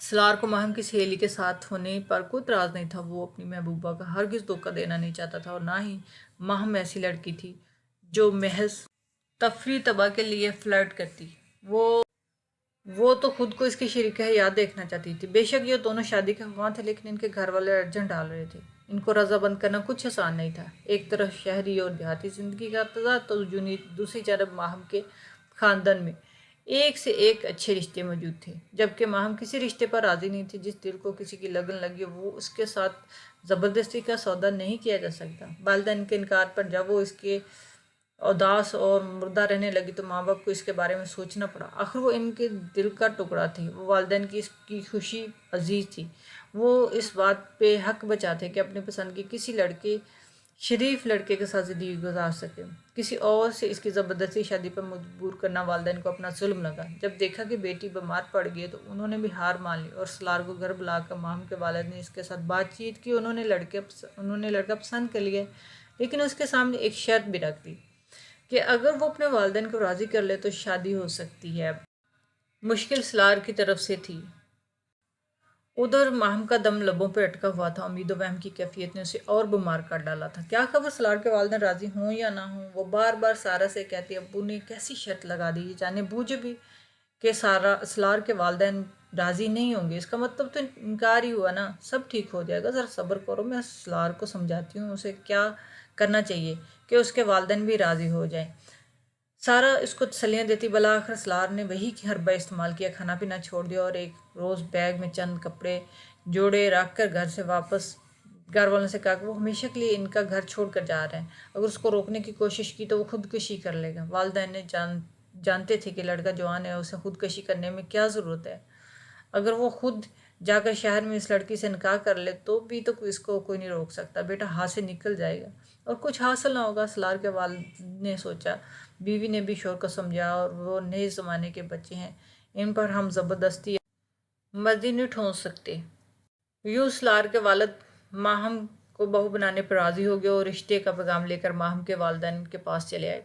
سلار کو ماہم کی سہیلی کے ساتھ ہونے پر کوئی اعتراض نہیں تھا۔ وہ اپنی محبوبہ کا ہرگز دھوکہ دینا نہیں چاہتا تھا، اور نہ ہی ماہم ایسی لڑکی تھی جو محض تفریح طبع کے لیے فلرٹ کرتی۔ وہ تو خود کو اس کی شریک حیات دیکھنا چاہتی تھی۔ بے شک یہ دونوں شادی کے خواہاں تھے، لیکن ان کے گھر والے ارجنٹ ڈال رہے تھے۔ ان کو رضا بند کرنا کچھ آسان نہیں تھا۔ ایک طرف شہری اور دیہاتی زندگی کا تضاد، تو دوسری طرف ماہم کے خاندان میں ایک سے ایک اچھے رشتے موجود تھے، جبکہ ماہم کسی رشتے پر راضی نہیں تھی۔ جس دل کو کسی کی لگن لگی وہ اس کے ساتھ زبردستی کا سودا نہیں کیا جا سکتا۔ والدین کے انکار پر جب وہ اس کے اداس اور مردہ رہنے لگی تو ماں باپ کو اس کے بارے میں سوچنا پڑا۔ آخر وہ ان کے دل کا ٹکڑا تھی، وہ والدین کی اس کی خوشی عزیز تھی۔ وہ اس بات پہ حق بچا تھے کہ اپنی پسند کی کسی شریف لڑکے کے ساتھ زندگی گزار سکے۔ کسی اور سے اس کی زبردستی شادی پر مجبور کرنا والدین کو اپنا ظلم لگا۔ جب دیکھا کہ بیٹی بیمار پڑ گئی تو انہوں نے بھی ہار مان لی، اور سلار کو گھر بلا کر ماہم کے والد نے اس کے ساتھ بات چیت کی۔ انہوں نے لڑکا پسند کر لیا، لیکن اس کے سامنے ایک شرط بھی رکھ دی کہ اگر وہ اپنے والدین کو راضی کر لے تو شادی ہو سکتی ہے۔ مشکل سلار کی طرف سے تھی۔ ادھر ماہم کا دم لبوں پہ اٹکا ہوا تھا۔ امید و وہم کی کیفیت نے اسے اور بیمار کر ڈالا تھا۔ کیا خبر سلار کے والدین راضی ہوں یا نہ ہوں؟ وہ بار بار سارا سے کہتی، ابو نے کیسی شرط لگا دی، جانے بوجھ بھی کہ سلار کے والدین راضی نہیں ہوں گے، اس کا مطلب تو انکار ہی ہوا نا۔ سب ٹھیک ہو جائے گا، ذرا صبر کرو، میں سلار کو سمجھاتی ہوں اسے کیا کرنا چاہیے کہ اس کے والدین بھی راضی ہو جائیں۔ سارا اس کو تسلیاں دیتی۔ بالآخر سلار نے وہی حربہ استعمال کیا، کھانا پینا چھوڑ دیا، اور ایک روز بیگ میں چند کپڑے جوڑے رکھ کر گھر والوں سے کہا کہ وہ ہمیشہ کے لیے ان کا گھر چھوڑ کر جا رہے ہیں۔ اگر اس کو روکنے کی کوشش کی تو وہ خودکشی کر لے گا۔ والدین نے جانتے تھے کہ لڑکا جوان ہے، اسے خودکشی کرنے میں کیا ضرورت ہے۔ اگر وہ خود جا کر شہر میں اس لڑکی سے نکاح کر لے تو بھی تو اس کو کوئی نہیں روک سکتا، بیٹا ہاتھ سے نکل جائے گا اور کچھ حاصل نہ ہوگا۔ سلار کے والد نے سوچا۔ بیوی نے بھی شوہر کو سمجھایا، اور وہ نئے زمانے کے بچے ہیں، ان پر ہم زبردستی مرضی نہیں ٹھونس سکتے۔ یوں سلار کے والد ماہم کو بہو بنانے پر راضی ہو گئے اور رشتے کا پیغام لے کر ماہم کے والدین کے پاس چلے آئے۔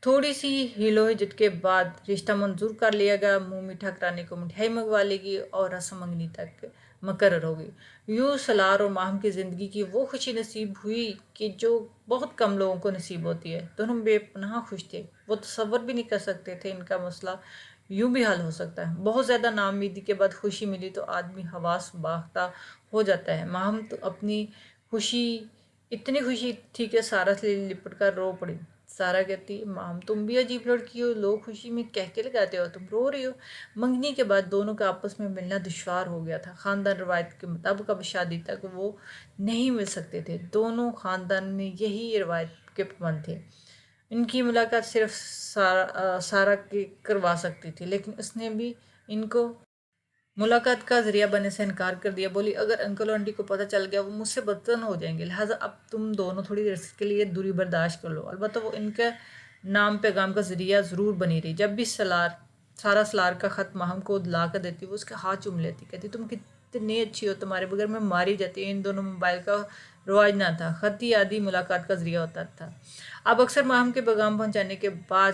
تھوڑی سی ہیلو ہجت کے بعد رشتہ منظور کر لیا گیا۔ منہ میٹھا کرانے کو مٹھائی منگوا لے گی اور رسم منگنی تک مقرر ہو گئی۔ یوں سلار اور ماہم کی زندگی کی وہ خوشی نصیب ہوئی کہ جو بہت کم لوگوں کو نصیب ہوتی ہے۔ دونوں بے پناہ خوش تھے۔ وہ تصور بھی نہیں کر سکتے تھے ان کا مسئلہ یوں بھی حل ہو سکتا ہے۔ بہت زیادہ نا امیدی کے بعد خوشی ملی تو آدمی حواس باختہ ہو جاتا ہے۔ ماہم تو اتنی خوشی تھی کہ سارا سے لپٹ کر رو پڑی۔ سارا کہتی، ماہم تم بھی عجیب لڑکی ہو، لوگ خوشی میں کہکے لگاتے ہو، تم رو رہی ہو۔ منگنی کے بعد دونوں کا آپس میں ملنا دشوار ہو گیا تھا۔ خاندان روایت کے مطابق اب شادی تک وہ نہیں مل سکتے تھے۔ دونوں خاندان میں یہی روایت کے پابند تھے۔ ان کی ملاقات صرف سارا کروا سکتی تھی، لیکن اس نے بھی ان کو ملاقات کا ذریعہ بننے سے انکار کر دیا۔ بولی، اگر انکل اور آنٹی کو پتہ چل گیا وہ مجھ سے بدظن ہو جائیں گے، لہٰذا اب تم دونوں تھوڑی دیر کے لیے دوری برداشت کر لو۔ البتہ وہ ان کے نام پیغام کا ذریعہ ضرور بنی رہی۔ جب بھی سارا سلار کا خط ماہم کو دلا کر دیتی وہ اس کے ہاتھ چوم لیتی، کہتی تم کتنی اچھی ہو، تمہارے بغیر میں ماری جاتی۔ ان دونوں موبائل کا رواج نہ تھا، خط ہی آدھی ملاقات کا ذریعہ ہوتا تھا۔ اب اکثر ماہم کے پیغام پہنچانے کے بعد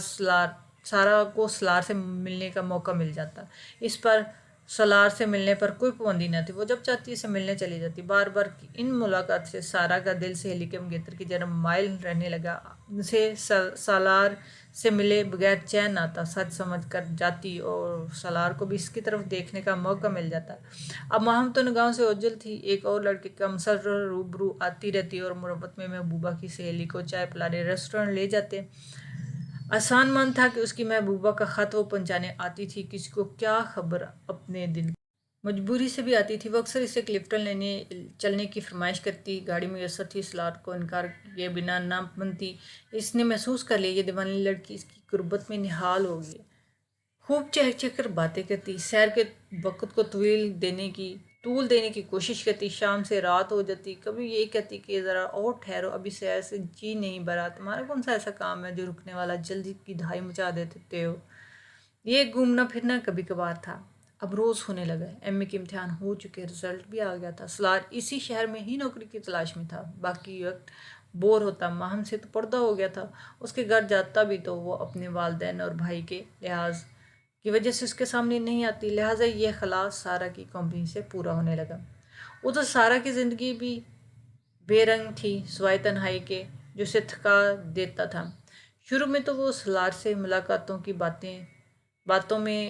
سارا کو سلار سے ملنے کا موقع مل جاتا۔ اس پر سلار سے ملنے پر کوئی پابندی نہ تھی، وہ جب چاہتی اسے ملنے چلی جاتی۔ بار بار کی ان ملاقات سے سارا کا دل سہیلی کے منگیتر کی جانب مائل رہنے لگا۔ اسے سالار سے ملے بغیر چین آتا، سچ سمجھ کر جاتی اور سالار کو بھی اس کی طرف دیکھنے کا موقع مل جاتا۔ اب ماہم تو نگاہوں سے اوجھل تھی۔ ایک اور لڑکے کا مسرر روبرو آتی رہتی اور مربت میں محبوبہ کی سہیلی کو چائے پلانے ریسٹورینٹ لے جاتے۔ آسان مان تھا کہ اس کی محبوبہ کا خط وہ پہنچانے آتی تھی، کسی کو کیا خبر اپنے دل کی۔ مجبوری سے بھی آتی تھی۔ وہ اکثر اسے کلفٹن لینے چلنے کی فرمائش کرتی۔ گاڑی میسر تھی، سلار کو انکار کیے بنا نہ مانتی۔ اس نے محسوس کر لیا یہ دیوانی لڑکی اس کی قربت میں نہال ہو گئی ہے۔ خوب چہک چہک کر باتیں کرتی، سیر کے وقت کو طول دینے کی کوشش کرتی۔ شام سے رات ہو جاتی، کبھی یہ کہتی کہ ذرا اور ٹھہرو، ابھی سیر سے جی نہیں بھرا، تمہارا کون سا ایسا کام ہے جو رکنے والا، جلدی کی دہائی مچا دیتے ہو۔ یہ گھومنا پھرنا کبھی کبھار تھا، اب روز ہونے لگا۔ ایم اے کے امتحان ہو چکے، رزلٹ بھی آ گیا تھا۔ سلار اسی شہر میں ہی نوکری کی تلاش میں تھا۔ باقی وقت بور ہوتا۔ ماہم سے تو پردہ ہو گیا تھا، اس کے گھر جاتا بھی تو وہ اپنے والدین اور بھائی کے لحاظ کی وجہ سے اس کے سامنے نہیں آتی، لہٰذا یہ خلا سارہ کی کمپنی سے پورا ہونے لگا۔ ادھر سارہ کی زندگی بھی بے رنگ تھی سوائے تنہائی کے جو اسے تھکا دیتا تھا۔ شروع میں تو وہ سلار سے ملاقاتوں کی باتوں میں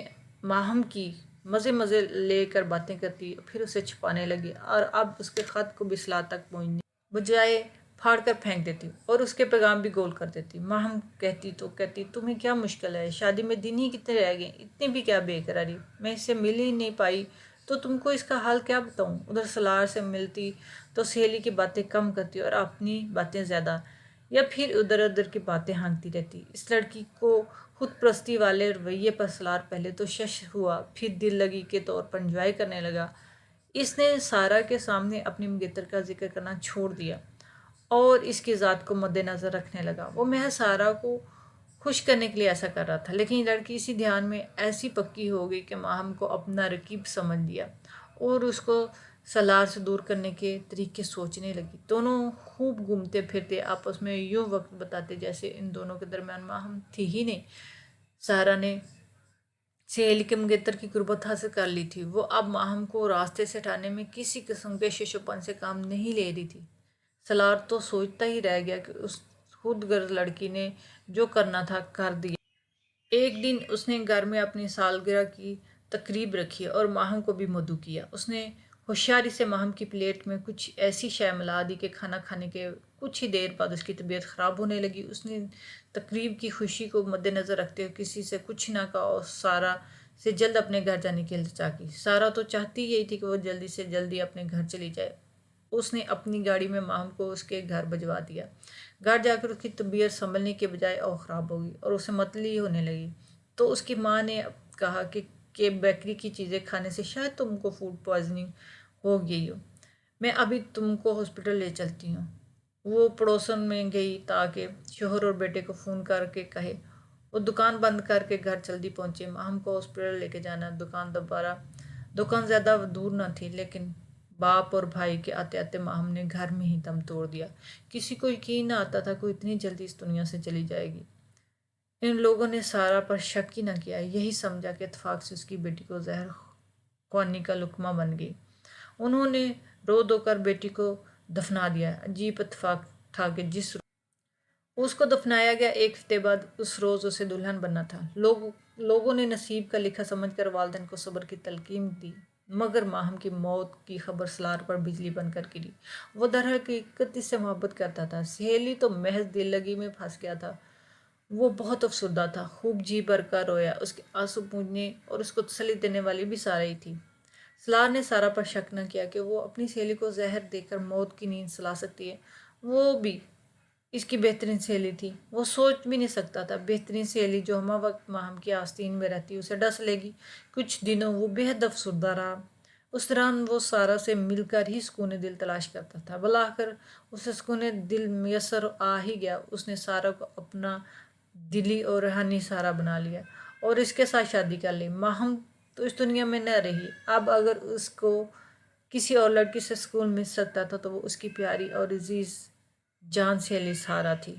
ماہم کی مزے لے کر باتیں کرتی، پھر اسے چھپانے لگی اور اب اس کے خط کو بھی سلار تک پہنچنے بجائے پھاڑ کر پھینک دیتی اور اس کے پیغام بھی گول کر دیتی۔ ماہم کہتی تمہیں کیا مشکل ہے، شادی میں دن ہی کتنے رہ گئے، اتنی بھی کیا بے قراری، میں اس سے مل ہی نہیں پائی تو تم کو اس کا حال کیا بتاؤں۔ ادھر سلار سے ملتی تو سہیلی کی باتیں کم کرتی اور اپنی باتیں زیادہ، یا پھر ادھر ادھر کی باتیں ہانکتی رہتی۔ اس لڑکی کو خود پرستی والے رویے پر سلار پہلے تو شش ہوا، پھر دل لگی کے طور پر انجوائے کرنے لگا۔ اس نے سارہ کے سامنے اپنی منگیتر کا ذکر کرنا چھوڑ دیا اور اس کی ذات کو مد نظر رکھنے لگا۔ وہ محض سارہ کو خوش کرنے کے لیے ایسا کر رہا تھا، لیکن یہ لڑکی اسی دھیان میں ایسی پکی ہو گئی کہ ماہم کو اپنا رقیب سمجھ لیا اور اس کو سلار سے دور کرنے کے طریقے سوچنے لگی۔ دونوں خوب گھومتے پھرتے آپس میں یوں وقت بتاتے جیسے ان دونوں کے درمیان ماہم تھی ہی نہیں۔ سارہ نے سہیلی کے منگیتر کی قربت حاصل کر لی تھی، وہ اب ماہم کو راستے سے ہٹانے میں کسی قسم کے ششوپن سے کام نہیں لے رہی تھی۔ سلار تو سوچتا ہی رہ گیا کہ اس خود غرض لڑکی نے جو کرنا تھا کر دیا۔ ایک دن اس نے گھر میں اپنی سالگرہ کی تقریب رکھی اور ماہم کو بھی مدعو کیا۔ اس نے ہوشیاری سے ماہم کی پلیٹ میں کچھ ایسی شے ملا دی کہ کھانا کھانے کے کچھ ہی دیر بعد اس کی طبیعت خراب ہونے لگی۔ اس نے تقریب کی خوشی کو مد نظر رکھتے ہوئے کسی سے کچھ نہ کہا اور سارہ سے جلد اپنے گھر جانے کی التجا کی۔ سارہ تو چاہتی یہی تھی کہ وہ جلدی سے جلدی اپنے گھر چلی جائے۔ اس نے اپنی گاڑی میں ماہم کو اس کے گھر بھجوا دیا۔ گھر جا کر اس کی طبیعت سنبھلنے کے بجائے اور خراب ہو گئی اور اسے متلی ہونے لگی۔ تو اس کی ماں نے کہا کہ بیکری کی چیزیں کھانے سے شاید تم کو فوڈ پوائزننگ ہو گئی ہو، میں ابھی تم کو ہاسپٹل لے چلتی ہوں۔ وہ پڑوسن میں گئی تاکہ شوہر اور بیٹے کو فون کر کے کہے۔ وہ دکان بند کر کے گھر جلدی پہنچے۔ ماہم کو ہاسپٹل لے کے جانا دکان زیادہ دور نہ تھی، لیکن باپ اور بھائی کے آتے آتے ماہم نے گھر میں ہی دم توڑ دیا۔ کسی کو یقین نہ آتا تھا کہ اتنی جلدی اس دنیا سے چلی جائے گی۔ ان لوگوں نے سارہ پر شک ہی نہ کیا، یہی سمجھا کہ اتفاق سے اس کی بیٹی کو زہر خوانی کا لقمہ بن گئی۔ انہوں نے رو دھو کر بیٹی کو دفنا دیا۔ عجیب اتفاق تھا کہ جس روز اس کو دفنایا گیا ایک ہفتے بعد اس روز اسے دلہن بننا تھا۔ لوگوں نے نصیب کا لکھا سمجھ کر والدین کو صبر کی تلقین دی، مگر ماہم کی موت کی خبر سلار پر بجلی بن کر گری۔ وہ درحقیقت اس سے محبت کرتا تھا، سہیلی تو محض دل لگی میں پھنس گیا تھا۔ وہ بہت افسردہ تھا، خوب جی بھر کر رویا۔ اس کے آنسو پونجھنے اور اس کو تسلی دینے والی بھی سارہ ہی تھی۔ سلار نے سارہ پر شک نہ کیا کہ وہ اپنی سہیلی کو زہر دے کر موت کی نیند سلا سکتی ہے۔ وہ بھی اس کی بہترین سہیلی تھی، وہ سوچ بھی نہیں سکتا تھا بہترین سہیلی جو ہمہ وقت ماہم کی آستین میں رہتی اسے ڈس لے گی۔ کچھ دنوں وہ بے حد افسردہ رہا۔ اس دوران وہ سارہ سے مل کر ہی سکون دل تلاش کرتا تھا۔ بالآخر اسے سکون دل میسر آ ہی گیا۔ اس نے سارہ کو اپنا دلی اور روحانی سہارا بنا لیا اور اس کے ساتھ شادی کر لی۔ ماہم تو اس دنیا میں نہ رہی۔ اب اگر اس کو کسی اور لڑکی سے سکون مل سکتا تھا تو وہ اس کی پیاری اور عزیز جان سہیلی سارہ تھی۔